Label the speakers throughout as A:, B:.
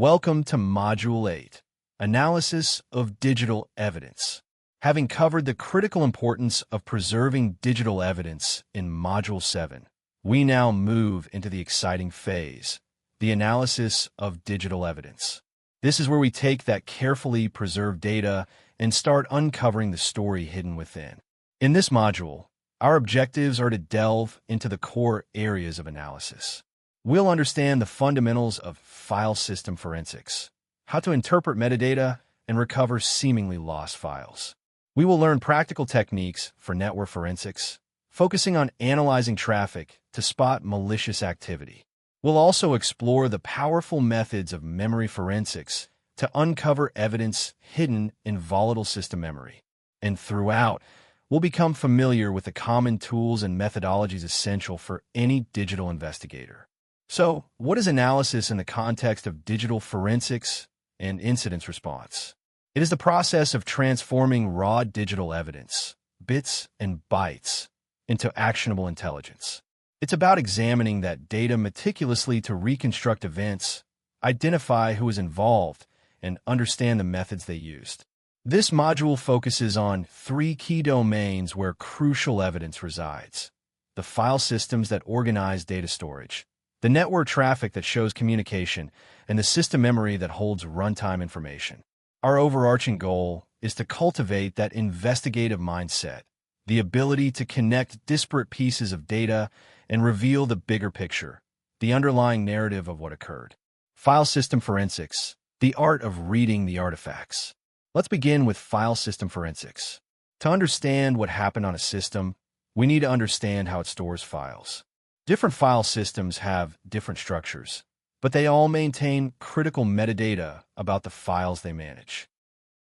A: Welcome to Module 8, Analysis of Digital Evidence. Having covered the critical importance of preserving digital evidence in Module 7, we now move into the exciting phase, the analysis of digital evidence. This is where we take that carefully preserved data and start uncovering the story hidden within. In this module, our objectives are to delve into the core areas of analysis. We'll understand the fundamentals of file system forensics, how to interpret metadata and recover seemingly lost files. We will learn practical techniques for network forensics, focusing on analyzing traffic to spot malicious activity. We'll also explore the powerful methods of memory forensics to uncover evidence hidden in volatile system memory. And throughout, we'll become familiar with the common tools and methodologies essential for any digital investigator. So, what is analysis in the context of digital forensics and incident response? It is the process of transforming raw digital evidence, bits and bytes, into actionable intelligence. It's about examining that data meticulously to reconstruct events, identify who is involved, and understand the methods they used. This module focuses on three key domains where crucial evidence resides: the file systems that organize data storage, the network traffic that shows communication, and the system memory that holds runtime information. Our overarching goal is to cultivate that investigative mindset, the ability to connect disparate pieces of data and reveal the bigger picture, the underlying narrative of what occurred. File system forensics, the art of reading the artifacts. Let's begin with file system forensics. To understand what happened on a system, we need to understand how it stores files. Different file systems have different structures, but they all maintain critical metadata about the files they manage.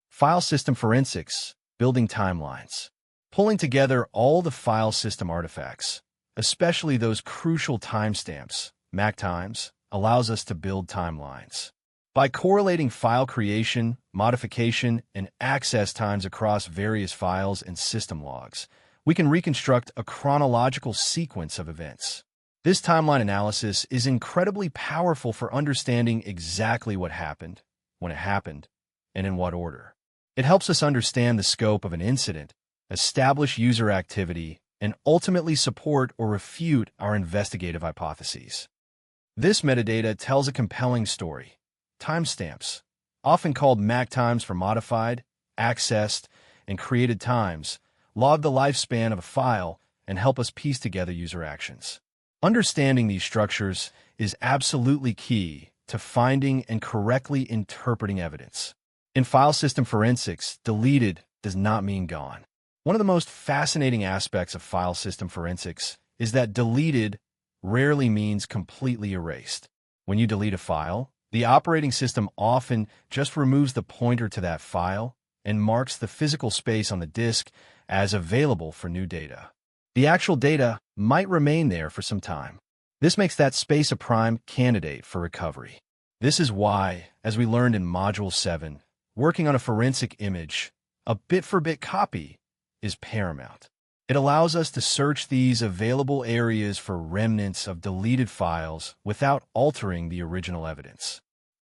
A: File system forensics, building timelines. Pulling together all the file system artifacts, especially those crucial timestamps, MAC times, allows us to build timelines. By correlating file creation, modification, and access times across various files and system logs, we can reconstruct a chronological sequence of events. This timeline analysis is incredibly powerful for understanding exactly what happened, when it happened, and in what order. It helps us understand the scope of an incident, establish user activity, and ultimately support or refute our investigative hypotheses. This metadata tells a compelling story. Timestamps, often called MAC times for modified, accessed, and created times, log the lifespan of a file and help us piece together user actions. Understanding these structures is absolutely key to finding and correctly interpreting evidence. In file system forensics, deleted does not mean gone. One of the most fascinating aspects of file system forensics is that deleted rarely means completely erased. When you delete a file, the operating system often just removes the pointer to that file and marks the physical space on the disk as available for new data. The actual data might remain there for some time. This makes that space a prime candidate for recovery. This is why, as we learned in Module 7, working on a forensic image, a bit-for-bit copy is paramount. It allows us to search these available areas for remnants of deleted files without altering the original evidence.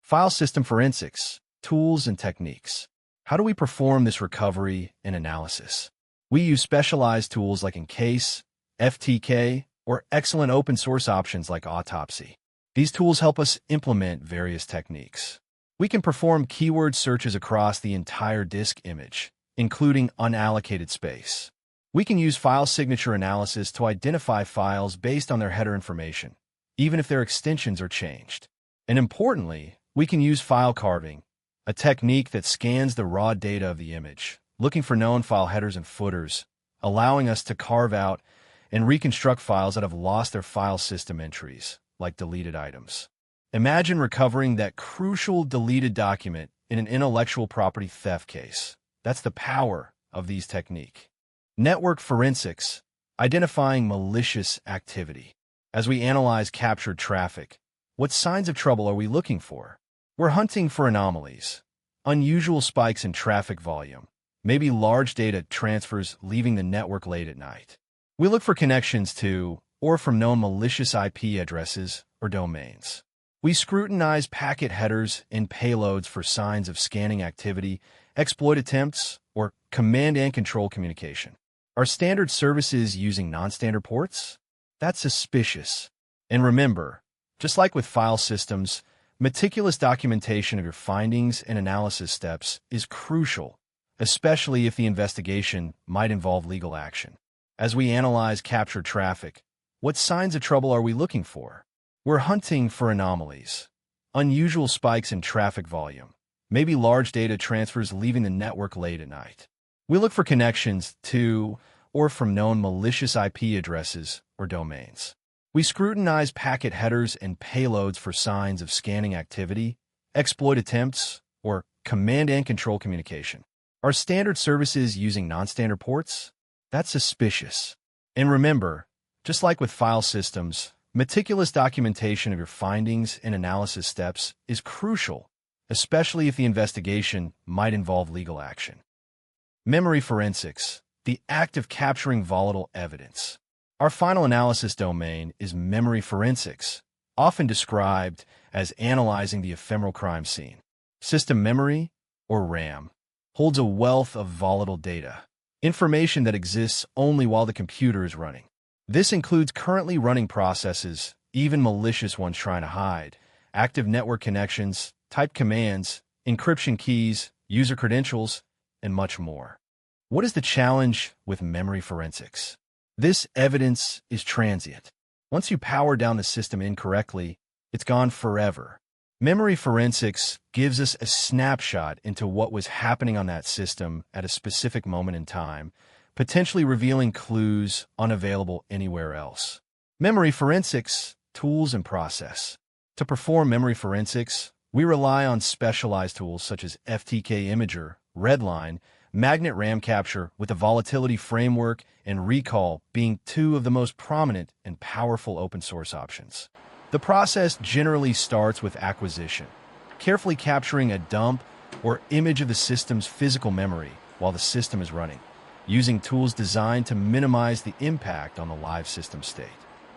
A: File system forensics, tools and techniques. How do we perform this recovery and analysis? We use specialized tools like Encase, FTK, or excellent open-source options like Autopsy. These tools help us implement various techniques. We can perform keyword searches across the entire disk image, including unallocated space. We can use file signature analysis to identify files based on their header information, even if their extensions are changed. And importantly, we can use file carving, a technique that scans the raw data of the image, looking for known file headers and footers, allowing us to carve out and reconstruct files that have lost their file system entries, like deleted items. Imagine recovering that crucial deleted document in an intellectual property theft case. That's the power of these techniques. Network forensics, identifying malicious activity. As we analyze captured traffic, what signs of trouble are we looking for? We're hunting for anomalies, unusual spikes in traffic volume, maybe large data transfers leaving the network late at night. We look for connections to or from known malicious IP addresses or domains. We scrutinize packet headers and payloads for signs of scanning activity, exploit attempts, or command and control communication. Are standard services using non-standard ports? That's suspicious. And remember, just like with file systems, meticulous documentation of your findings and analysis steps is crucial, especially if the investigation might involve legal action. As we analyze captured traffic, what signs of trouble are we looking for? We're hunting for anomalies, unusual spikes in traffic volume, maybe large data transfers leaving the network late at night. We look for connections to or from known malicious IP addresses or domains. We scrutinize packet headers and payloads for signs of scanning activity, exploit attempts, or command and control communication. Are standard services using non-standard ports? That's suspicious. And remember, just like with file systems, meticulous documentation of your findings and analysis steps is crucial, especially if the investigation might involve legal action. Memory forensics, the act of capturing volatile evidence. Our final analysis domain is memory forensics, often described as analyzing the ephemeral crime scene. System memory, or RAM, holds a wealth of volatile data, information that exists only while the computer is running. This includes currently running processes, even malicious ones trying to hide, active network connections, typed commands, encryption keys, user credentials, and much more. What is the challenge with memory forensics? This evidence is transient. Once you power down the system incorrectly, it's gone forever. Memory forensics gives us a snapshot into what was happening on that system at a specific moment in time, potentially revealing clues unavailable anywhere else. Memory forensics, tools and process. To perform memory forensics, we rely on specialized tools such as FTK Imager, Redline, Magnet RAM Capture with the Volatility Framework, and Recall being two of the most prominent and powerful open-source options. The process generally starts with acquisition, carefully capturing a dump or image of the system's physical memory while the system is running, using tools designed to minimize the impact on the live system state.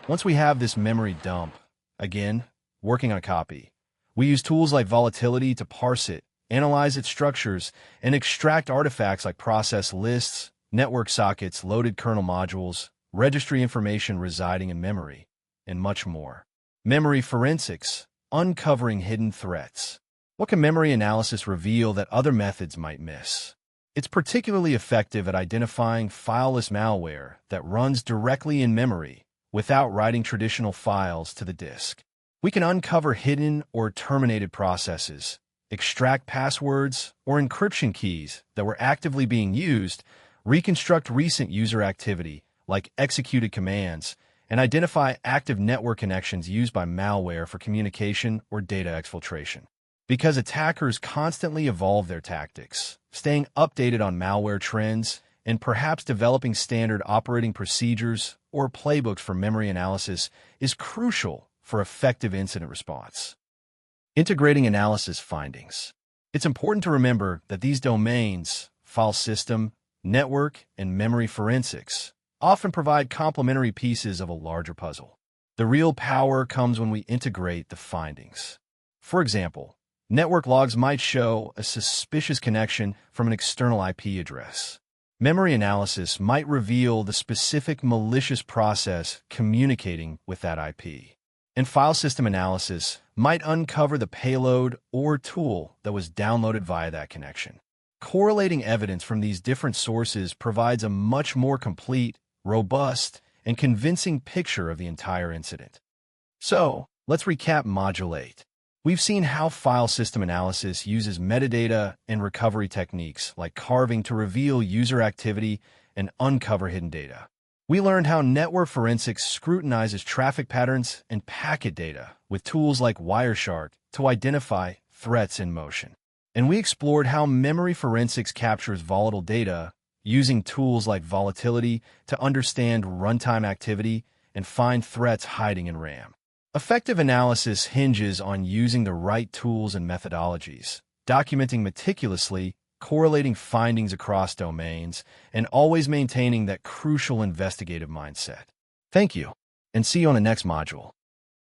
A: Once we have this memory dump, again, working on a copy, we use tools like Volatility to parse it, analyze its structures, and extract artifacts like process lists, network sockets, loaded kernel modules, registry information residing in memory, and much more. Memory forensics, uncovering hidden threats. What can memory analysis reveal that other methods might miss? It's particularly effective at identifying fileless malware that runs directly in memory without writing traditional files to the disk. We can uncover hidden or terminated processes, extract passwords or encryption keys that were actively being used, reconstruct recent user activity like executed commands, and identify active network connections used by malware for communication or data exfiltration. Because attackers constantly evolve their tactics, staying updated on malware trends, and perhaps developing standard operating procedures or playbooks for memory analysis is crucial for effective incident response. Integrating analysis findings. It's important to remember that these domains, file system, network, and memory forensics, often provide complementary pieces of a larger puzzle. The real power comes when we integrate the findings. For example, network logs might show a suspicious connection from an external IP address. Memory analysis might reveal the specific malicious process communicating with that IP. And file system analysis might uncover the payload or tool that was downloaded via that connection. Correlating evidence from these different sources provides a much more complete, robust, and convincing picture of the entire incident. So, let's recap Module 8. We've seen how file system analysis uses metadata and recovery techniques like carving to reveal user activity and uncover hidden data. We learned how network forensics scrutinizes traffic patterns and packet data with tools like Wireshark to identify threats in motion. And we explored how memory forensics captures volatile data using tools like Volatility to understand runtime activity and find threats hiding in RAM. Effective analysis hinges on using the right tools and methodologies, documenting meticulously, correlating findings across domains, and always maintaining that crucial investigative mindset. Thank you, and see you on the next module.